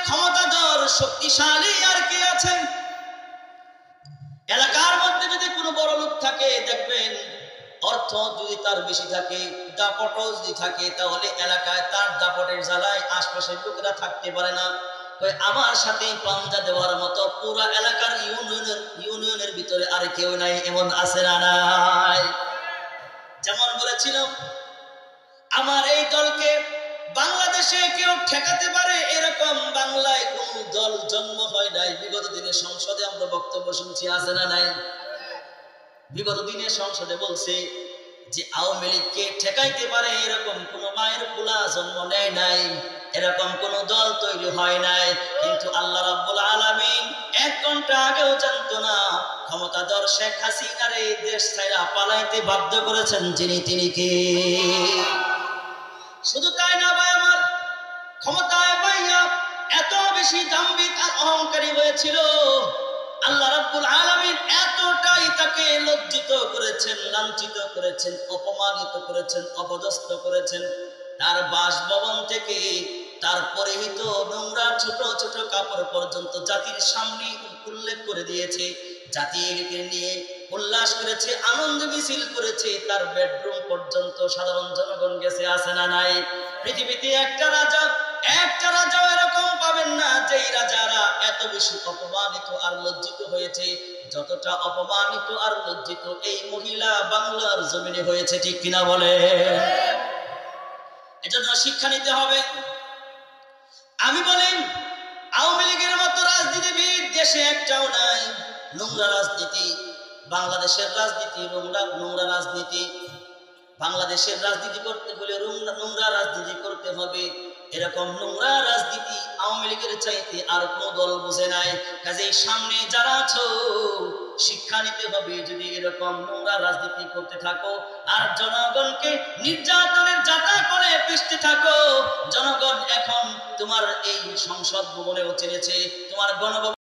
ক্ষমতাধর শক্তিশালী আর কে আছেন? এলাকার মধ্যে যদি কোনো বড় লোক থাকে, দেখবেন অর্থ যদি তার বেশি থাকে, দাপটও যদি থাকে, তাহলে এলাকায় তার দাপটের জ্বালায় আশপাশের লোকেরা থাকতে পারে না। আমার সাথে পাঞ্জা দেওয়ার মতো পুরা এলাকার ইউনিয়নের ভিতরে আর কেউ নাই, এমন আছে না নাই? যেমন বলেছিলাম, আমার এই দলকে বাংলাদেশে কেউ ঠেকাতে পারে এরকম বাংলায় কোন দল জন্ম হয় নাই। বিগত দিনে সংসদে আমরা বক্তব্য শুনছি, আছে না নাই? বিগত দিনে সংসদে বলছে যে আওয়ামী লীগকে ঠেকাইতে পারে এরকম কোন মায়ের পোলা জন্ম নেয় নাই, এরকম কোন দল তৈরি হয় নাই। কিন্তু আল্লাহ রাব্বুল আলামিন 1 ঘন্টা আগেও জানতো না ক্ষমতাধর শেখ হাসিনারে দেশ ছাইরা পালাইতে বাধ্য করেছেন তিনি কে? শুধু তাই না ভাই আমার, ক্ষমতায় পাইয়া এত বেশি দাম্ভিক আর অহংকারী হয়েছিল, আল্লাহ রাব্বুল আলামিন এতটাই তাকে লজ্জিত করেছেন, লাঞ্ছিত করেছেন, অপমানিত করেছেন, অপদস্থ করেছেন। তার বাসভবন থেকে তার পরিহিত নোংরা ছোট ছোট কাপড় পর্যন্ত জাতির সামনে উল্লেখ করে দিয়েছে। জাতিকে নিয়ে উল্লাস করেছে, আনন্দ মিছিল করেছে, তার বেডরুম পর্যন্ত সাধারণ জনগণ গেছে, আছে না নাই? পৃথিবীতে একটা রাজাও এরকম পাবেন না যেই রাজারা এত বেশি অপমানিত আর লজ্জিত হয়েছে, যতটা অপমানিত আর লজ্জিত এই মহিলা বাংলার জমিনে হয়েছে। ঠিক কিনা বলে? এজন্য শিক্ষা নিতে হবে। আমি বলি, আওয়ামী লীগের মতো রাজনীতিবিদ দেশে একটাও নাই। নোংরা রাজনীতি, বাংলাদেশের রাজনীতি নোংরা রাজনীতি। বাংলাদেশের রাজনীতি করতে হলে নোংরা রাজনীতি করতে হবে। এরকম নোংরা রাজনীতি আওয়ামী লীগের চাইতে আর কোন দল বুঝে নাই। কাজেই সামনে যারা আছো, শিক্ষা নিতে হবে। যদি এরকম নোংরা রাজনীতি করতে থাকো আর জনগণকে নির্যাতনের যাতা করে পিষতে থাকো, জনগণ এখন তোমার এই সংসদ ভবনেও চেনেছে, তোমার গণভবন